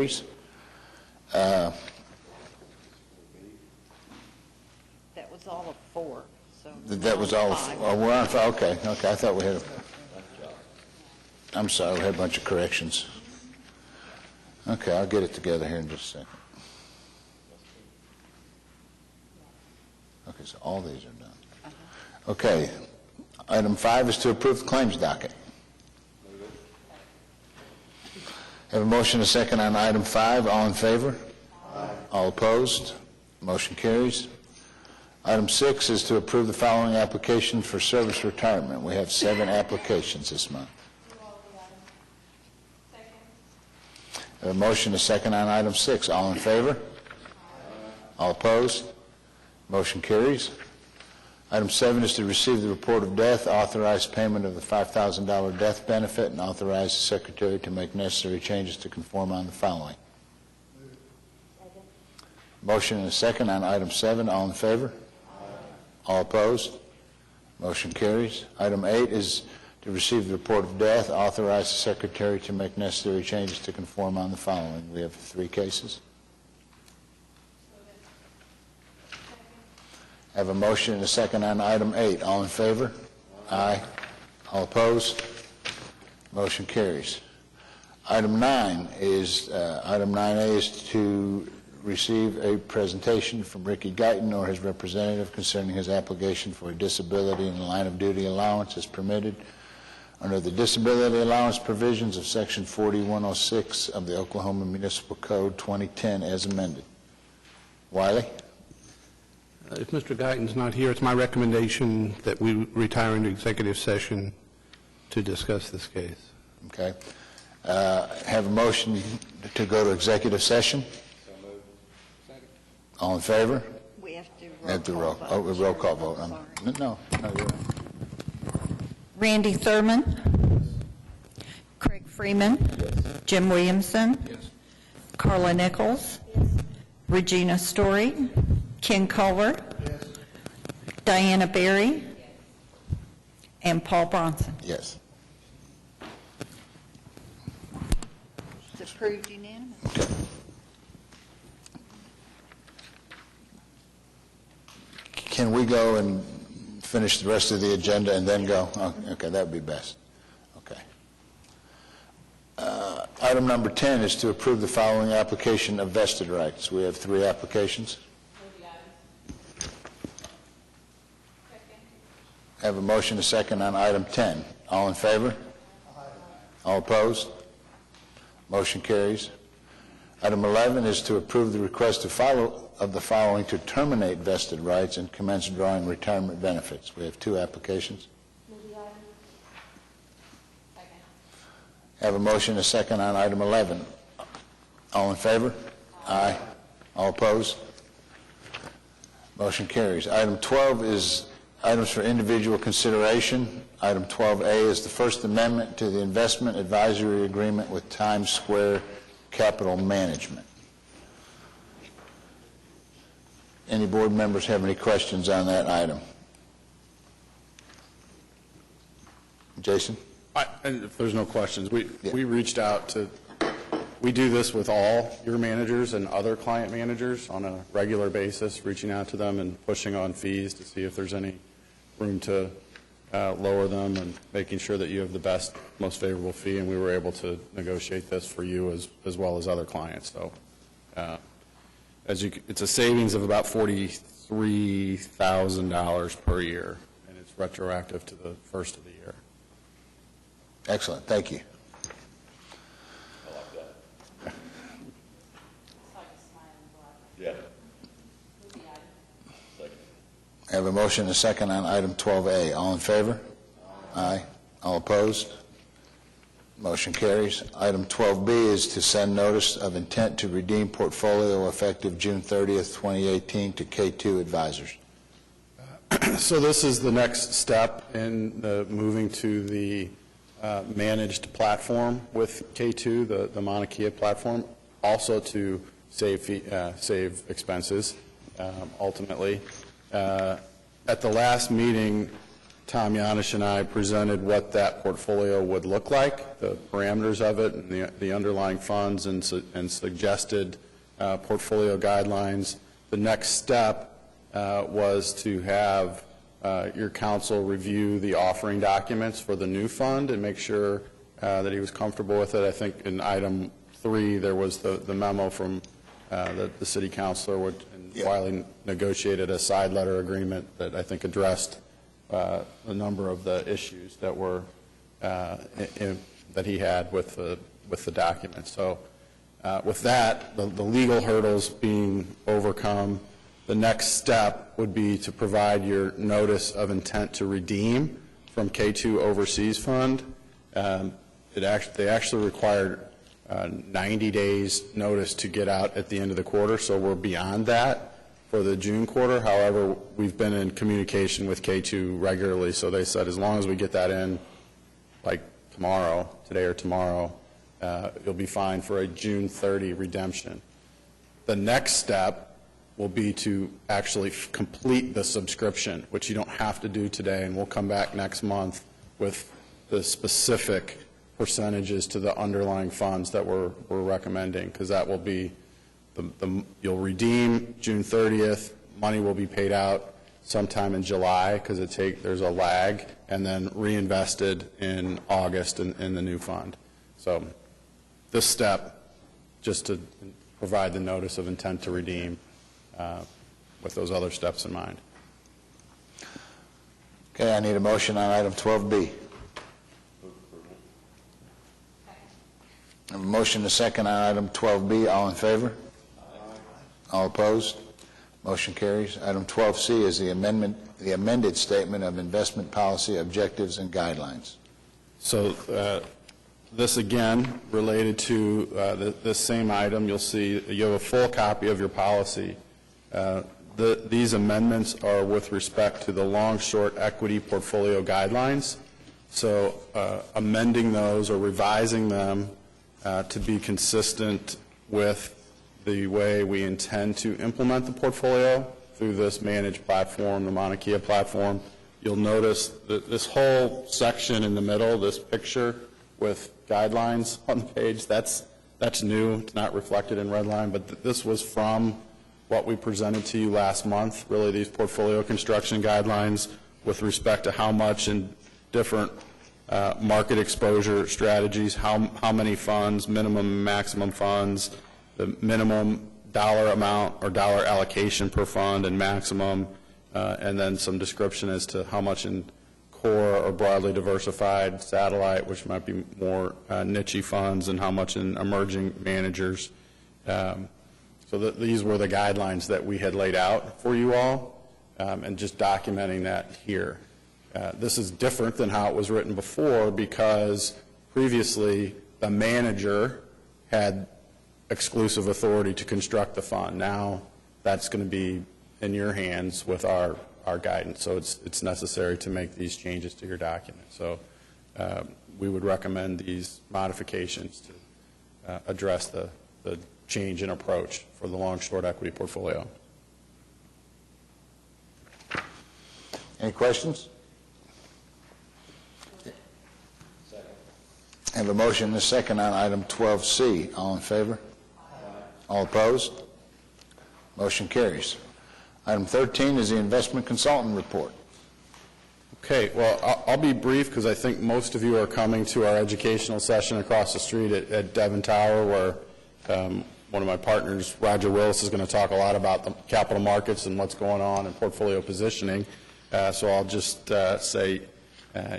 carries. That was all of 4. So That was all, we're on, okay, I thought we had, I'm sorry, we had a bunch of corrections. Okay, I'll get it together here in just a second. Okay, so all these are done. Okay, item 5 is to approve the claims docket. Have a motion and a second on item 5. All in favor? Aye. All opposed? Motion carries. Item 6 is to approve the following applications for service retirement. We have 7 applications this month. Have a motion and a second on item 6. All in favor? All opposed? Motion carries. Item 7 is to receive the report of death, authorize payment of the $5,000 death benefit, and authorize the Secretary to make necessary changes to conform on the following. Motion and a second on item 7. All in favor? All opposed? Motion carries. Item 8 is to receive the report of death, authorize the Secretary to make necessary changes to conform on the following. We have 3 cases. Have a motion and a second on item 8. All in favor? Aye. All opposed? Motion carries. Item 9 is, item 9A is to receive a presentation from Ricky Guyton or his representative concerning his application for a disability and line of duty allowance as permitted under the disability allowance provisions of Section 4106 of the Oklahoma Municipal Code 2010 as amended. Wiley? If Mr. Guyton's not here, it's my recommendation that we retire into executive session to discuss this case. Okay. Have a motion to go to executive session? So moved. Second. All in favor? we have to Roll call vote. No, you're right. Randy Thurman. Craig Freeman. Jim Williamson. Yes. Carla Nichols. Regina Story. Ken Culver. Diana Berry. And Paul Bronson. Yes. It's approved unanimous. Okay. Can we go and finish the rest of the agenda and then go? Oh, okay, that would be best. Okay. Item number 10 is to approve the following application of vested rights. We have 3 applications. Have a motion and a second on item 10. All in favor? All opposed? Motion carries. Item 11 is to approve the request of the following to terminate vested rights and commence drawing retirement benefits. We have 2 applications. Have a motion and a second on item 11. All in favor? Aye. All opposed? Motion carries. Item 12 is items for individual consideration. Item 12A is the First Amendment to the Investment Advisory Agreement with Times Square Capital Management. Any board members have any questions on that item? Jason? And if there's no questions, we reached out to, we do this with all your managers and other client managers on a regular basis, reaching out to them and pushing on fees to see if there's any room to lower them and making sure that you have the best, most favorable fee, and we were able to negotiate this for you as well as other clients. So it's a savings of about $43,000 per year, and it's retroactive to the first of the year. Excellent. Thank you. I like that. Yeah. I have a motion and a second on item 12A. All in favor? Aye. All opposed? Motion carries. Item 12B is to send notice of intent to redeem portfolio effective June 30th, 2018 to K2 Advisors. So this is the next step in moving to the managed platform with K2, the Mauna Kea platform, also to save expenses ultimately. At the last meeting, Tom Yanish and I presented what that portfolio would look like, the parameters of it, and the underlying funds, and suggested portfolio guidelines. The next step was to have your council review the offering documents for the new fund and make sure that he was comfortable with it. I think in item 3, there was the memo from the city councilor, and Wiley negotiated a side letter agreement that I think addressed a number of the issues that were that he had with the document. So with that, the legal hurdles being overcome, the next step would be to provide your notice of intent to redeem from K2 Overseas Fund. They actually required 90 days notice to get out at the end of the quarter, so we're beyond that for the June quarter. However, we've been in communication with K2 regularly, so they said as long as we get that in like tomorrow, today or tomorrow, you'll be fine for a June 30 redemption. The next step will be to actually complete the subscription, which you don't have to do today, and we'll come back next month with the specific percentages to the underlying funds that we're recommending, because that will be you'll redeem June 30th, money will be paid out sometime in July because there's a lag, and then reinvested in August in the new fund. So this step, just to provide the notice of intent to redeem with those other steps in mind. Okay, I need a motion on item 12B. A motion to second on item 12B. All in favor? All opposed? Motion carries. Item 12C is the amended statement of investment policy objectives and guidelines. So this again related to this same item. You'll see you have a full copy of your policy. These amendments are with respect to the long-short equity portfolio guidelines. So amending those or revising them to be consistent with the way we intend to implement the portfolio through this managed platform, the Mauna Kea platform. You'll notice that this whole section in the middle, this picture with guidelines on the page, that's new. It's not reflected in red line, but this was from what we presented to you last month, really these portfolio construction guidelines with respect to how much in different market exposure strategies, how many funds, minimum and maximum funds, the minimum dollar amount or dollar allocation per fund and maximum, and then some description as to how much in core or broadly diversified satellite, which might be more niche funds, and how much in emerging managers. So these were the guidelines that we had laid out for you all, and just documenting that here. This is different than how it was written before, because previously the manager had exclusive authority to construct the fund. Now that's going to be in your hands with our guidance, so it's necessary to make these changes to your document. So we would recommend these modifications to address the change in approach for the long-short equity portfolio. Any questions? I have a motion and a second on item 12C. All in favor? All opposed? Motion carries. Item 13 is the investment consultant report. Okay, well, I'll be brief because I think most of you are coming to our educational session across the street at Devon Tower, where one of my partners, Roger Willis, is going to talk a lot about the capital markets and what's going on in portfolio positioning. So I'll just say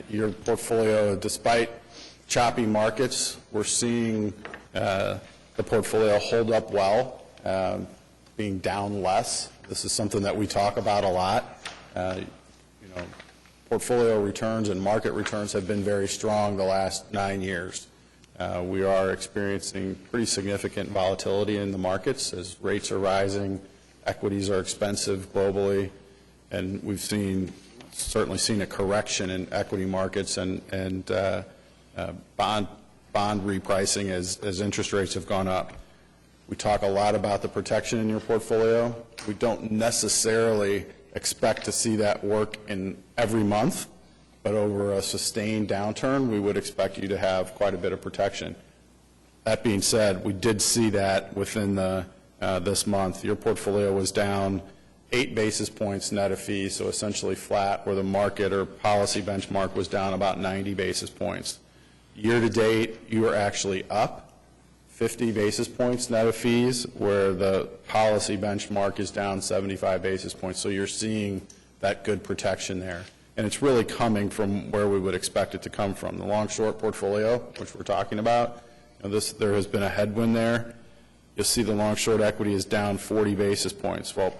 your portfolio, despite choppy markets, we're seeing the portfolio hold up well, being down less. This is something that we talk about a lot. Portfolio returns and market returns have been very strong the last 9 years. We are experiencing pretty significant volatility in the markets as rates are rising, equities are expensive globally, and we've certainly seen a correction in equity markets and bond repricing as interest rates have gone up. We talk a lot about the protection in your portfolio. We don't necessarily expect to see that work in every month, but over a sustained downturn, we would expect you to have quite a bit of protection. That being said, we did see that within this month. Your portfolio was down 8 basis points net of fees, so essentially flat, where the market or policy benchmark was down about 90 basis points. Year to date, you are actually up 50 basis points net of fees, where the policy benchmark is down 75 basis points. So you're seeing that good protection there. And it's really coming from where we would expect it to come from. The long-short portfolio, which we're talking about, there has been a headwind there. You'll see the long-short equity is down 40 basis points. Well,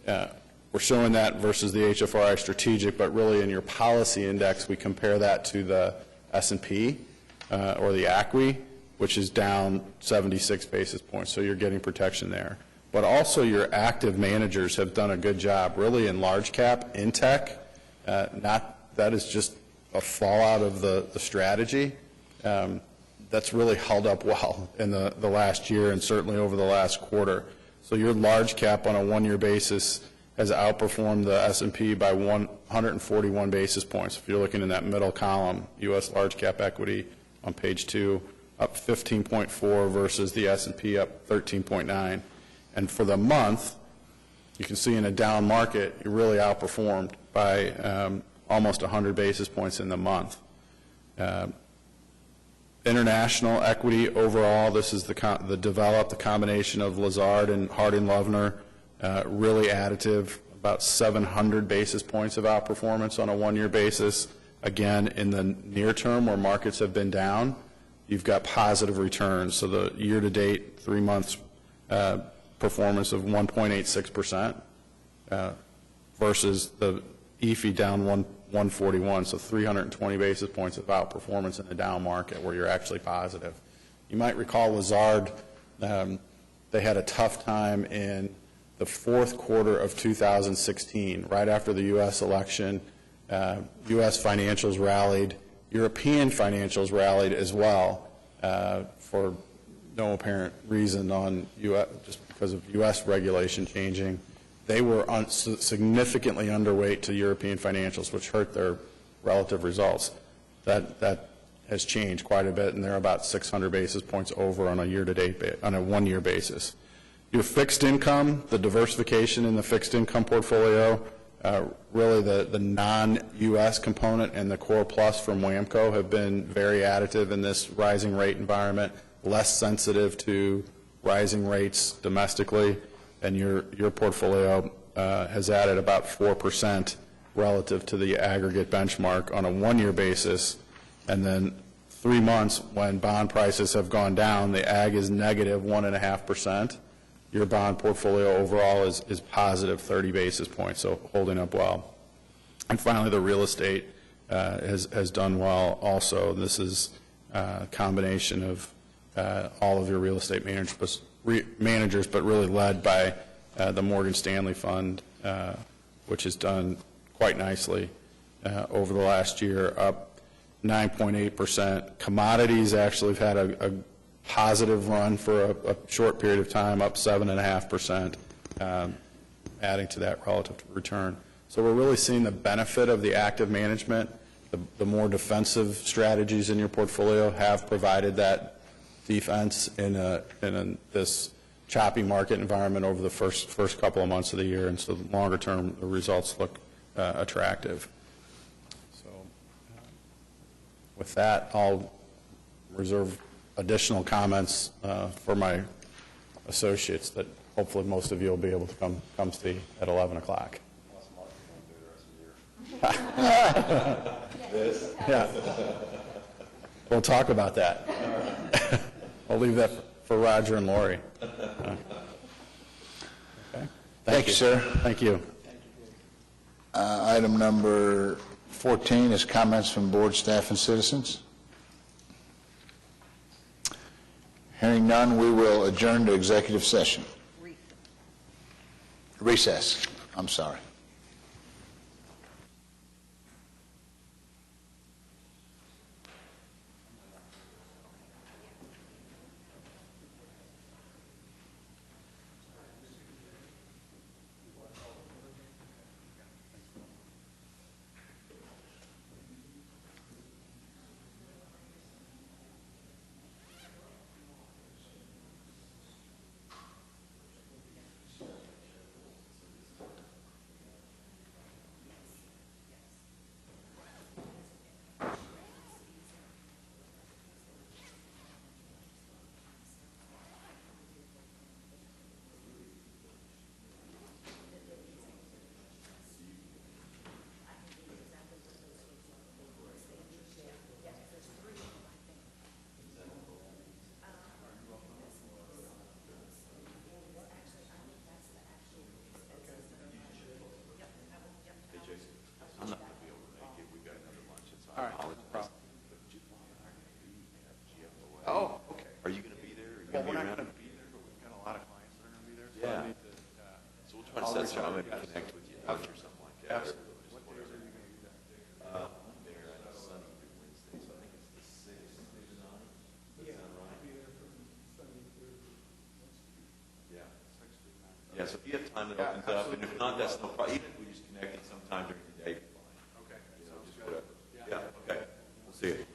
we're showing that versus the HFRI strategic, but really in your policy index, we compare that to the S&P or the ACWI, which is down 76 basis points, so you're getting protection there. But also your active managers have done a good job, really in large cap, in tech. That is just a fallout of the strategy. That's really held up well in the last year and certainly over the last quarter. So your large cap on a one-year basis has outperformed the S&P by 141 basis points. If you're looking in that middle column, U.S. large cap equity on page 2, up 15.4 versus the S&P up 13.9. And for the month, you can see in a down market, you really outperformed by almost 100 basis points in the month. International equity overall, this is the combination of Lazard and Harding Loevner, really additive, about 700 basis points of outperformance on a one-year basis. Again, in the near term where markets have been down, you've got positive returns. So the year-to-date, 3 months performance of 1.86% versus the EFI down 141, so 320 basis points of outperformance in the down market where you're actually positive. You might recall Lazard, they had a tough time in the fourth quarter of 2016, right after the U.S. election. U.S. financials rallied. European financials rallied as well for no apparent reason on just because of U.S. regulation changing. They were significantly underweight to European financials, which hurt their relative results. That has changed quite a bit, and they're about 600 basis points over on a year-to-date, on a one-year basis. Your fixed income, the diversification in the fixed income portfolio, really the non-U.S. component and the Core Plus from WAMCO have been very additive in this rising rate environment, less sensitive to rising rates domestically, and your portfolio has added about 4% relative to the aggregate benchmark on a one-year basis. And then 3 months when bond prices have gone down, the ag is negative 1.5%. Your bond portfolio overall is positive 30 basis points, so holding up well. And finally, the real estate has done well also. This is a combination of all of your real estate managers, but really led by the Morgan Stanley Fund, which has done quite nicely over the last year, up 9.8%. Commodities actually have had a positive run for a short period of time, up 7.5%, adding to that relative return. So we're really seeing the benefit of the active management. The more defensive strategies in your portfolio have provided that defense in this choppy market environment over the first couple of months of the year, and so longer term the results look attractive. So with that, I'll reserve additional comments for my associates that hopefully most of you will be able to come see at 11 o'clock. Yeah. We'll talk about that. I'll leave that for Roger and Lori. Okay. Thank you, sir. Thank you. Item number 14 is comments from board, staff, and citizens. Hearing none, we will adjourn to executive session. Recess. I'm sorry. be not around? going to be there, but we've got a lot of clients that are going to be there. So Yeah. I need to, So we'll try to set some, maybe connect with you after or something like that. absolutely. What days are you going to do that? There, I know Sunday through Wednesday, so I think it's the 6th. Does that sound right? Yeah. Yeah, so if you have time that opens up, and if not, that's no problem. Even if we just connected sometime during the day, it'd be fine. Okay. You know, just whatever. Yeah, okay. We'll see you.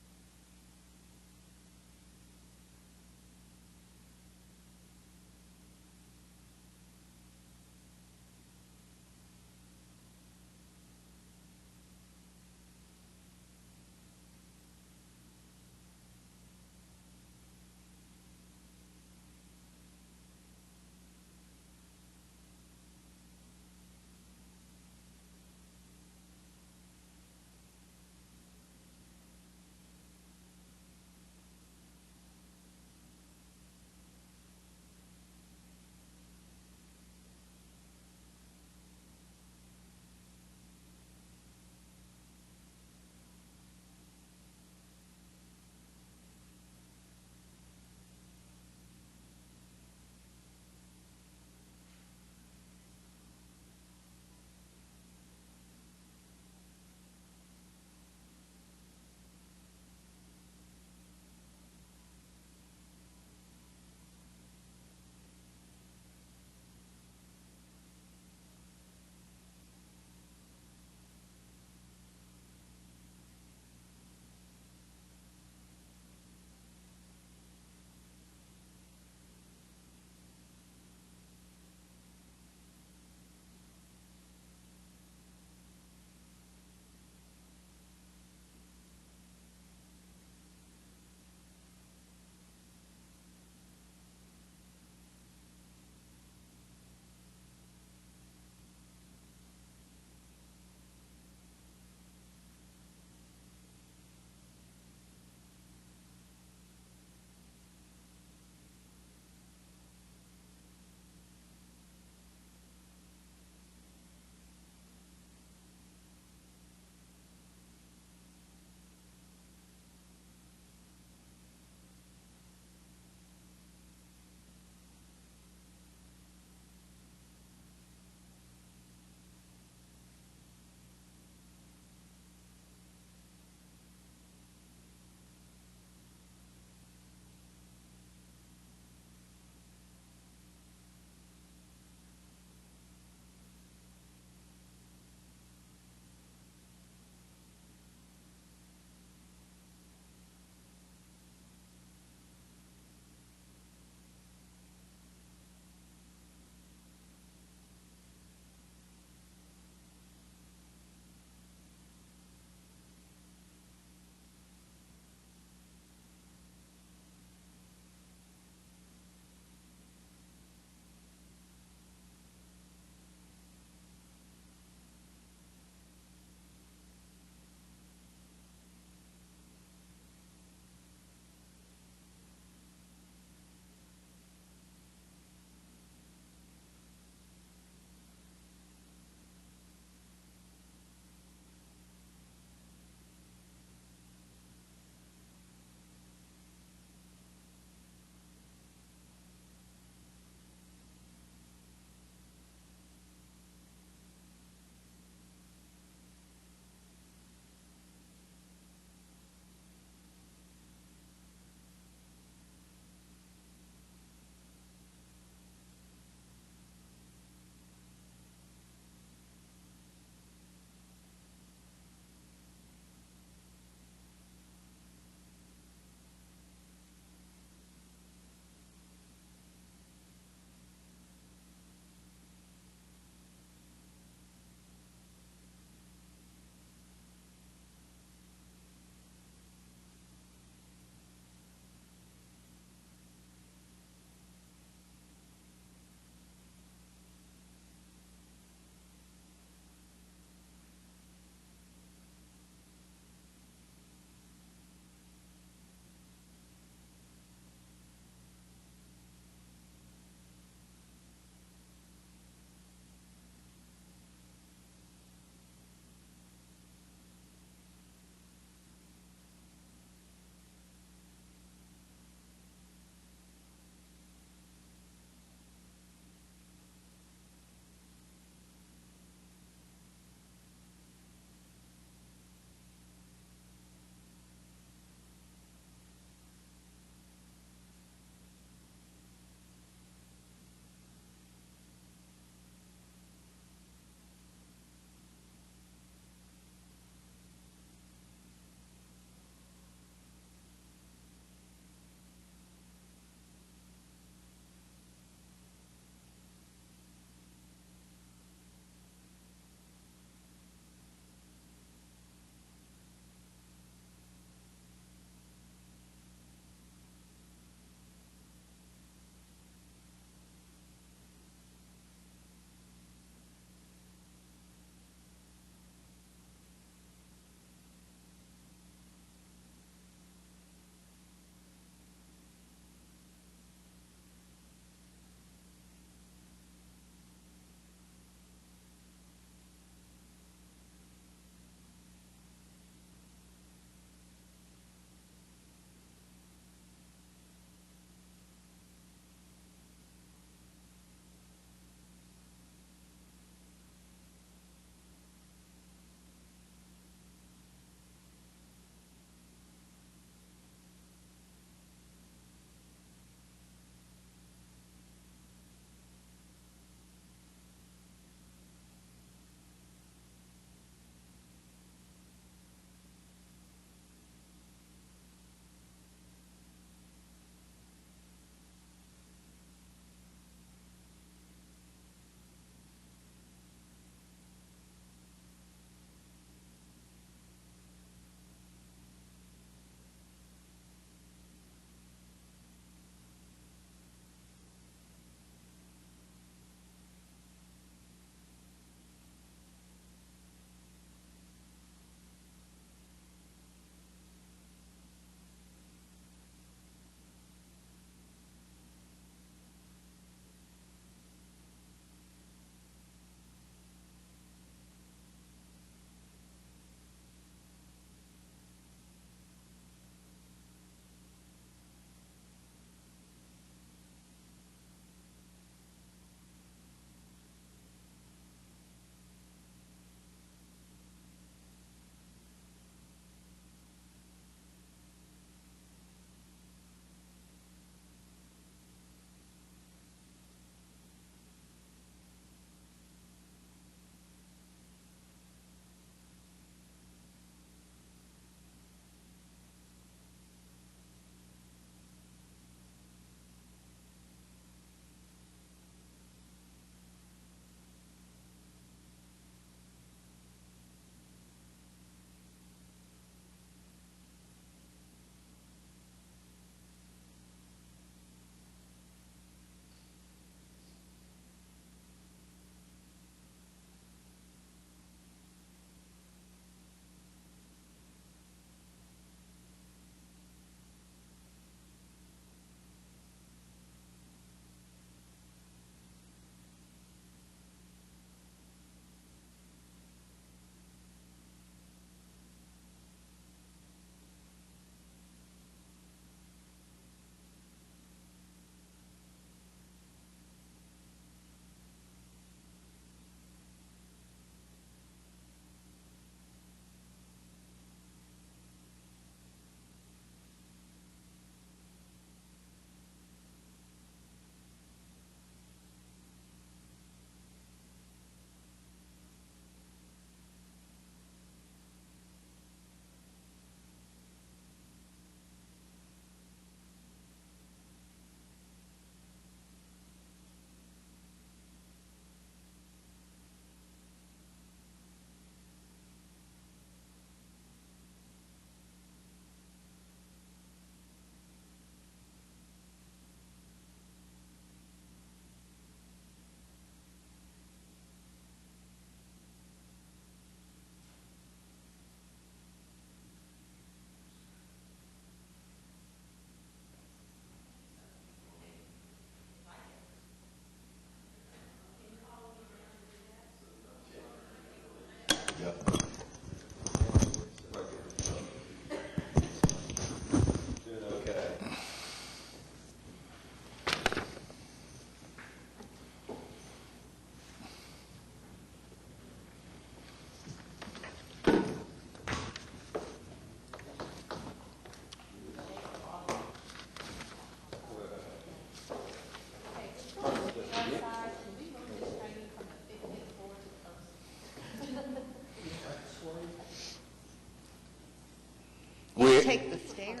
take the stairs.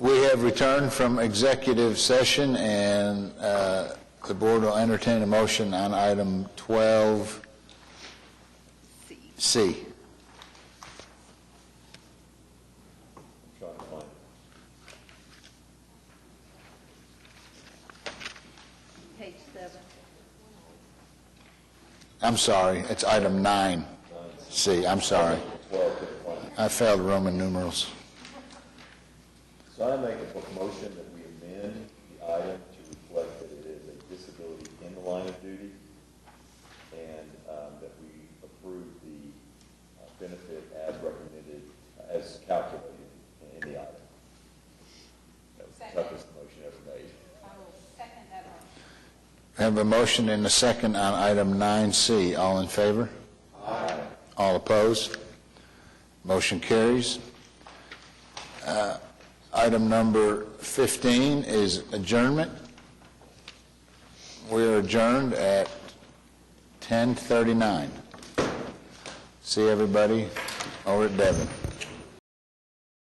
We have returned from executive session, and the board will entertain a motion on item 12C. Page 7. I'm sorry, it's item 9C. I'm sorry. I failed Roman numerals. So I make a motion that we amend the item to reflect that it is a disability in the line of duty, and that we approve the benefit as recommended, as calculated in the item. That was the toughest motion ever made. I will second that motion. I have a motion and a second on item 9C. All in favor? Aye. All opposed? Motion carries. Item number 15 is adjournment. We are adjourned at 10:39. See everybody over at Devon.